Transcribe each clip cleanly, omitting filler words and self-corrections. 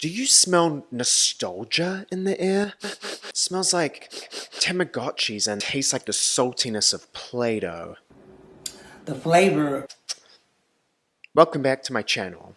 Do you smell nostalgia in the air? It smells like Tamagotchis and tastes like the saltiness of Play-Doh. The flavor. Welcome back to my channel.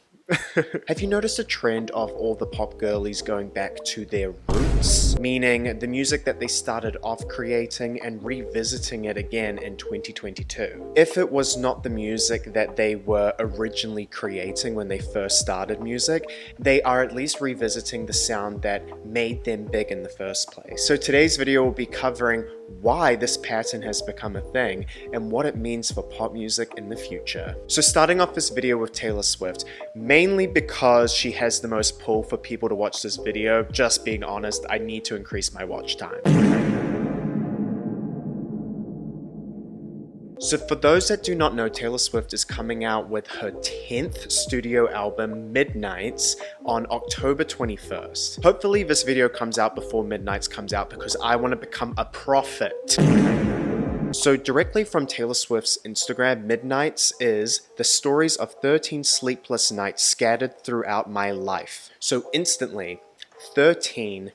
Have you noticed a trend of all the pop girlies going back to their roots? Meaning the music that they started off creating and revisiting it again in 2022. If it was not the music that they were originally creating when they first started music, they are at least revisiting the sound that made them big in the first place. So today's video will be covering why this pattern has become a thing and what it means for pop music in the future. So starting off this video with Taylor Swift, mainly because she has the most pull for people to watch this video. Just being honest, I need to increase my watch time. So for those that do not know, Taylor Swift is coming out with her 10th studio album, Midnights, on October 21st. Hopefully this video comes out before Midnights comes out because I want to become a prophet. So directly from Taylor Swift's Instagram, Midnights is the stories of 13 sleepless nights scattered throughout my life. So instantly, 13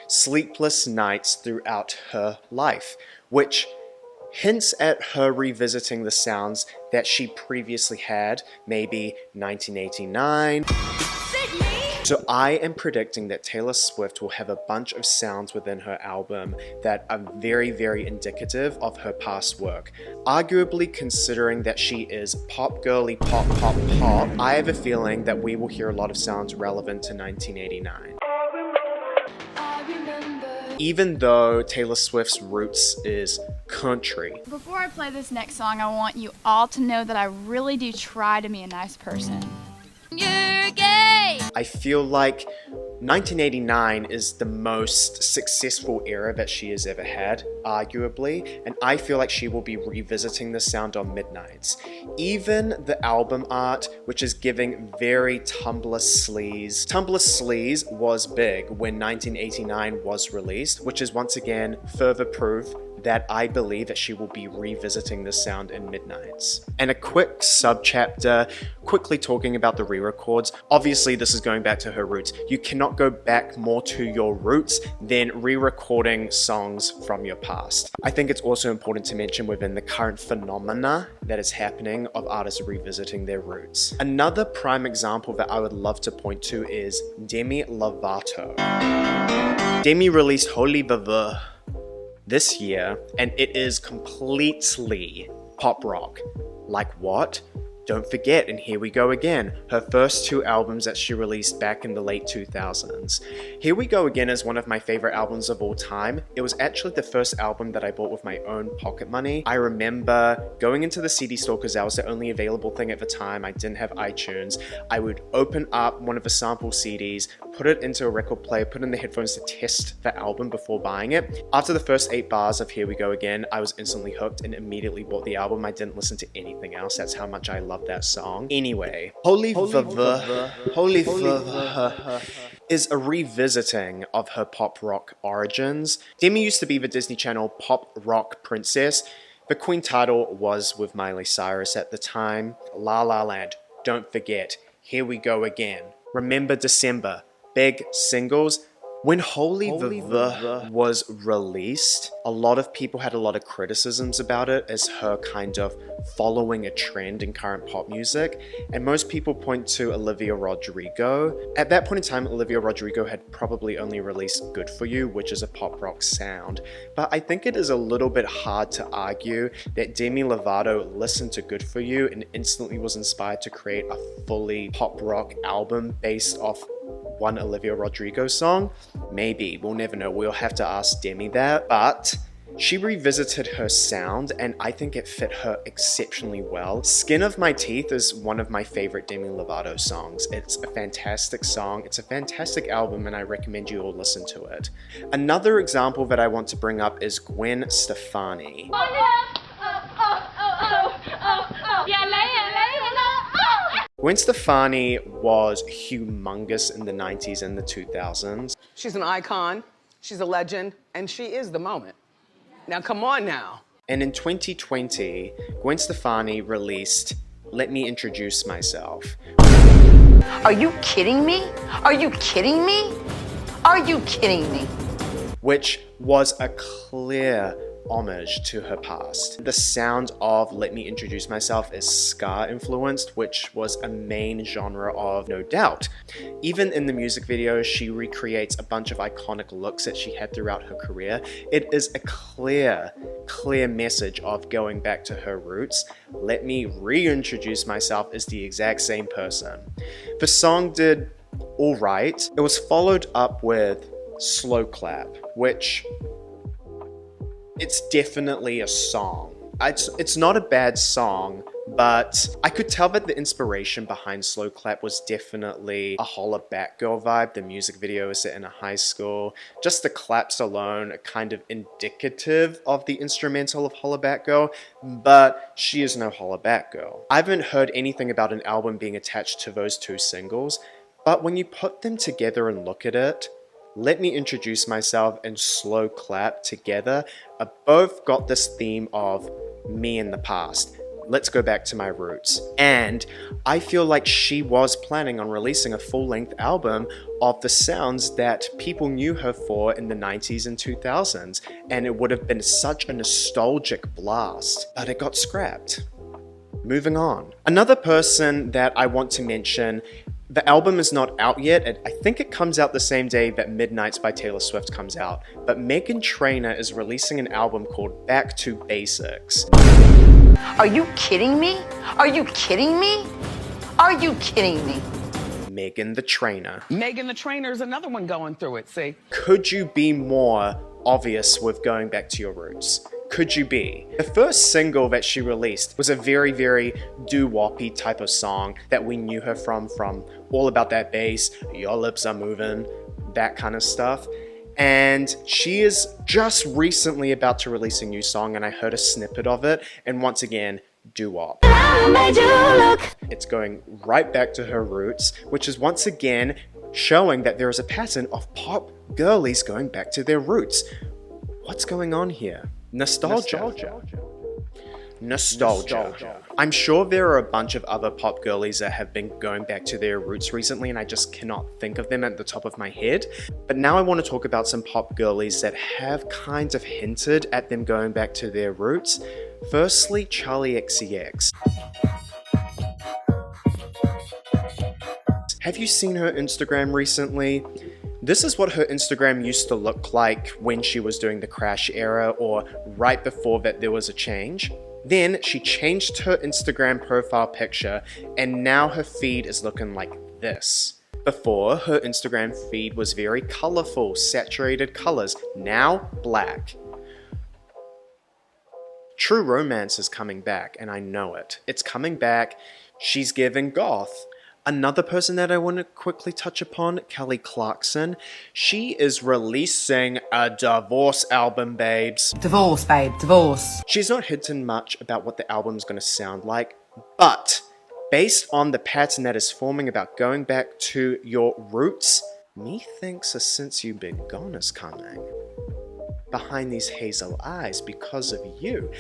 sleepless nights throughout her life, which hints at her revisiting the sounds that she previously had, maybe 1989. So I am predicting that Taylor Swift will have a bunch of sounds within her album that are very, very indicative of her past work. Arguably, considering that she is pop girly, pop, I have a feeling that we will hear a lot of sounds relevant to 1989. Even though Taylor Swift's roots is country. Before I play this next song, I want you all to know that I really do try to be a nice person. You're gay! I feel like 1989 is the most successful era that she has ever had, arguably, and I feel like she will be revisiting the sound on Midnights. Even the album art, which is giving very Tumblr sleaze. Tumblr sleaze was big when 1989 was released, which is once again further proof that I believe that she will be revisiting this sound in Midnights. And a quick sub-chapter, quickly talking about the re-records. Obviously, this is going back to her roots. You cannot go back more to your roots than re-recording songs from your past. I think it's also important to mention within the current phenomena that is happening of artists revisiting their roots. Another prime example that I would love to point to is Demi Lovato. Demi released Holy Bava this year, and it is completely pop rock. Like what? Don't forget, and here we go again, her first two albums that she released back in the late 2000s. Here We Go Again is one of my favorite albums of all time. It was actually the first album that I bought with my own pocket money. I remember going into the CD store because that was the only available thing at the time. I didn't have iTunes. I would open up one of the sample CDs, put it into a record player, put in the headphones to test the album before buying it. After the first 8 bars of Here We Go Again, I was instantly hooked and immediately bought the album. I didn't listen to anything else. That's how much I love that song. Anyway, Holy is a revisiting of her pop rock origins. Demi used to be the Disney Channel pop rock princess. The Queen title was with Miley Cyrus at the time. La La Land, Don't Forget, Here We Go Again, Remember December, big singles. When Holy was released, a lot of people had a lot of criticisms about it as her kind of following a trend in current pop music, and most people point to Olivia Rodrigo. At that point in time, Olivia Rodrigo had probably only released Good For You, which is a pop rock sound, but I think it is a little bit hard to argue that Demi Lovato listened to Good For You and instantly was inspired to create a fully pop rock album based off one Olivia Rodrigo song. Maybe, we'll never know. We'll have to ask Demi that. But she revisited her sound and I think it fit her exceptionally well. Skin of My Teeth is one of my favorite Demi Lovato songs. It's a fantastic song. It's a fantastic album and I recommend you all listen to it. Another example that I want to bring up is Gwen Stefani. Gwen Stefani was humongous in the 90s and the 2000s. She's an icon, she's a legend, and she is the moment. Now come on now. And in 2020, Gwen Stefani released Let Me Introduce Myself. Are you kidding me? Are you kidding me? Are you kidding me? Which was a clear homage to her past. The sound of Let Me Introduce Myself is ska influenced, which was a main genre of No Doubt. Even in the music video, she recreates a bunch of iconic looks that she had throughout her career. It is a clear message of going back to her roots. Let Me Reintroduce Myself is the exact same person. The song did all right. It was followed up with Slow Clap, which it's definitely a song. It's not a bad song, but I could tell that the inspiration behind Slow Clap was definitely a Holla Back Girl vibe. The music video is set in a high school. Just the claps alone are kind of indicative of the instrumental of Holla Back Girl, but she is no Holla Back Girl. I haven't heard anything about an album being attached to those two singles, but when you put them together and look at it, Let Me Introduce Myself and Slow Clap together are both got this theme of me in the past. Let's go back to my roots. And I feel like she was planning on releasing a full-length album of the sounds that people knew her for in the 90s and 2000s, and it would have been such a nostalgic blast, but it got scrapped. Moving on. Another person that I want to mention, the album is not out yet. I think it comes out the same day that Midnights by Taylor Swift comes out, but Meghan Trainor is releasing an album called Back to Basics. Are you kidding me? Are you kidding me? Are you kidding me? Meghan the Trainor. Meghan the Trainor is another one going through it, see? Could you be more obvious with going back to your roots? Could you be? The first single that she released was a very, very doo-woppy type of song that we knew her from All About That Bass, Your Lips Are Moving, that kind of stuff. And she is just recently about to release a new song, and I heard a snippet of it, and once again, doo-wop. It's going right back to her roots, which is once again showing that there is a pattern of pop girlies going back to their roots. What's going on here? Nostalgia. I'm sure there are a bunch of other pop girlies that have been going back to their roots recently, and I just cannot think of them at the top of my head. But now I want to talk about some pop girlies that have kind of hinted at them going back to their roots. Firstly, Charli XCX. Have you seen her Instagram recently? This is what her Instagram used to look like when she was doing the Crash era, or right before that there was a change. Then she changed her Instagram profile picture, and now her feed is looking like this. Before, her Instagram feed was very colorful, saturated colors, now black. True Romance is coming back, and I know it. It's coming back. She's giving goth. Another person that I want to quickly touch upon, Kelly Clarkson. She is releasing a divorce album, babes. Divorce, babe, divorce. She's not hinting much about what the album's going to sound like, but based on the pattern that is forming about going back to your roots, methinks a Since You've Been Gone is coming. Behind these hazel eyes, because of you,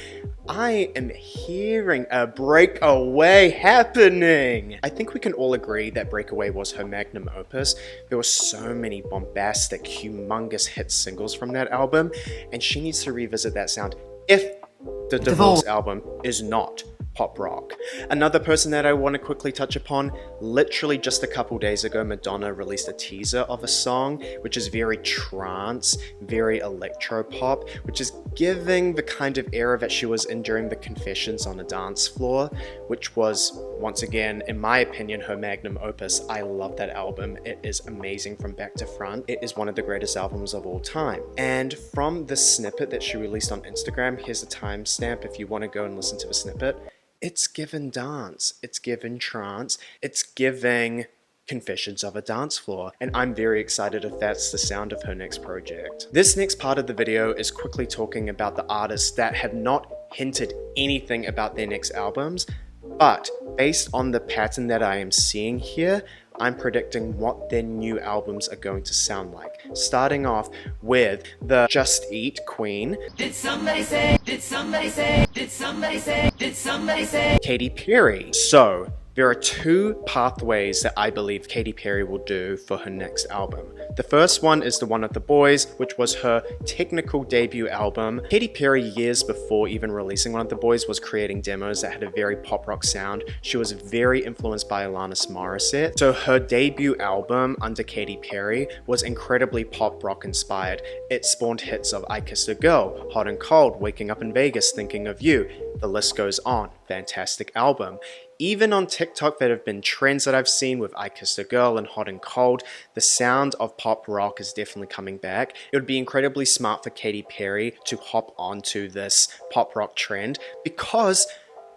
I am hearing a breakaway happening. I think we can all agree that Breakaway was her magnum opus. There were so many bombastic, humongous hit singles from that album, and she needs to revisit that sound if the Divorce album is not pop rock. Another person that I want to quickly touch upon, literally just a couple days ago, Madonna released a teaser of a song which is very trance, very electro pop, which is giving the kind of era that she was in during the Confessions on a Dance Floor, which was, once again, in my opinion, her magnum opus. I love that album. It is amazing from back to front. It is one of the greatest albums of all time. And from the snippet that she released on Instagram, here's the timestamp if you want to go and listen to the snippet. It's given dance, it's given trance, it's giving Confessions of a Dance Floor, and I'm very excited if that's the sound of her next project. This next part of the video is quickly talking about the artists that have not hinted anything about their next albums, but based on the pattern that I am seeing here, I'm predicting what their new albums are going to sound like. Starting off with the Just Eat queen. Did somebody say? Did somebody say? Did somebody say? Did somebody say? Katy Perry. So, There are two pathways that I believe Katy Perry will do for her next album. The first one is The One of the Boys, which was her technical debut album. Katy Perry, years before even releasing One of the Boys, was creating demos that had a very pop rock sound. She was very influenced by Alanis Morissette. So her debut album under Katy Perry was incredibly pop rock inspired. It spawned hits of I Kissed a Girl, Hot and Cold, Waking Up in Vegas, Thinking of You. The list goes on. Fantastic album. Even on TikTok, there have been trends that I've seen with I Kissed a Girl and Hot and Cold. The sound of pop rock is definitely coming back. It would be incredibly smart for Katy Perry to hop onto this pop rock trend because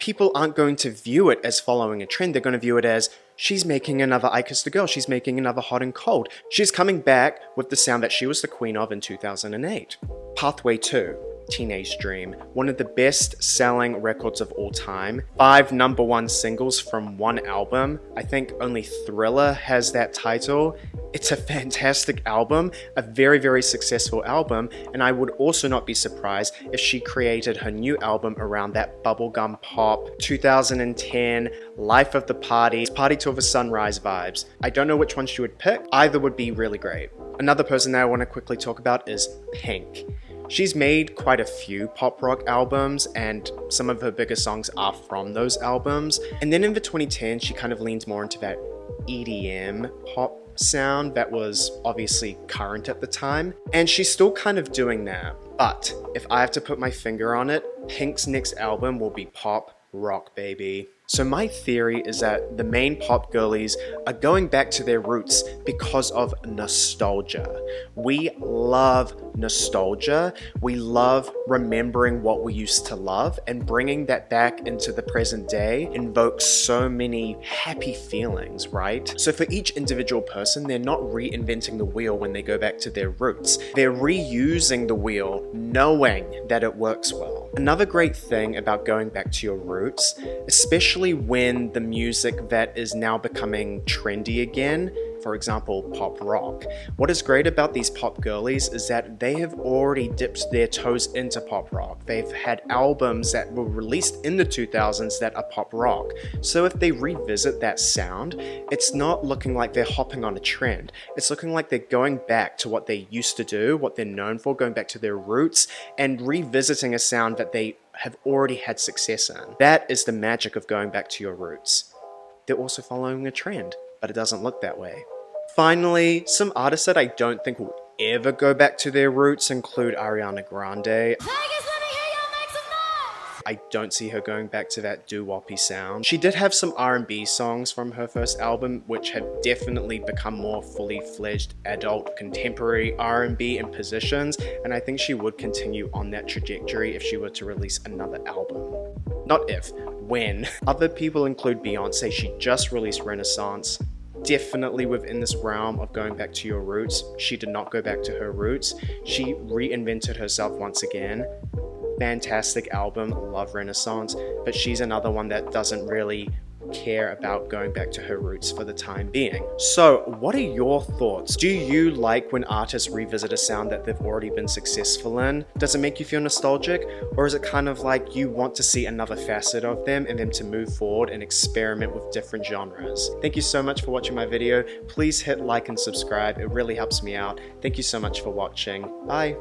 people aren't going to view it as following a trend. They're going to view it as she's making another I Kissed a Girl. She's making another Hot and Cold. She's coming back with the sound that she was the queen of in 2008. Pathway 2. Teenage Dream, one of the best-selling records of all time. 5 #1 singles from one album. I think only Thriller has that title. It's a fantastic album, a very, very successful album, and I would also not be surprised if she created her new album around that bubblegum pop, 2010, life of the party, party till the sunrise vibes. I don't know which one she would pick. Either would be really great. Another person that I want to quickly talk about is Pink. She's made quite a few pop rock albums, and some of her biggest songs are from those albums. And then in the 2010s, she kind of leans more into that EDM pop sound that was obviously current at the time. And she's still kind of doing that. But if I have to put my finger on it, Pink's next album will be pop rock, baby. So my theory is that the main pop girlies are going back to their roots because of nostalgia. We love nostalgia. We love remembering what we used to love, and bringing that back into the present day invokes so many happy feelings, right? So for each individual person, they're not reinventing the wheel when they go back to their roots. They're reusing the wheel, knowing that it works well. Another great thing about going back to your roots, especially when the music that is now becoming trendy again, for example, pop rock. What is great about these pop girlies is that they have already dipped their toes into pop rock. They've had albums that were released in the 2000s that are pop rock. So if they revisit that sound, it's not looking like they're hopping on a trend. It's looking like they're going back to what they used to do, what they're known for, going back to their roots, and revisiting a sound that they have already had success in. That is the magic of going back to your roots. They're also following a trend, but it doesn't look that way. Finally, some artists that I don't think will ever go back to their roots include Ariana Grande. I don't see her going back to that doo-woppy sound. She did have some R&B songs from her first album, which have definitely become more fully fledged adult contemporary R&B in positions, and I think she would continue on that trajectory if she were to release another album. Not if, when. Other people include Beyonce. She just released Renaissance. Definitely within this realm of going back to your roots. She did not go back to her roots. She reinvented herself once again. Fantastic album, love Renaissance, but she's another one that doesn't really care about going back to her roots for the time being. So what are your thoughts? Do you like when artists revisit a sound that they've already been successful in? Does it make you feel nostalgic? Or is it kind of like you want to see another facet of them and them to move forward and experiment with different genres? Thank you so much for watching my video. Please hit like and subscribe. It really helps me out. Thank you so much for watching. Bye.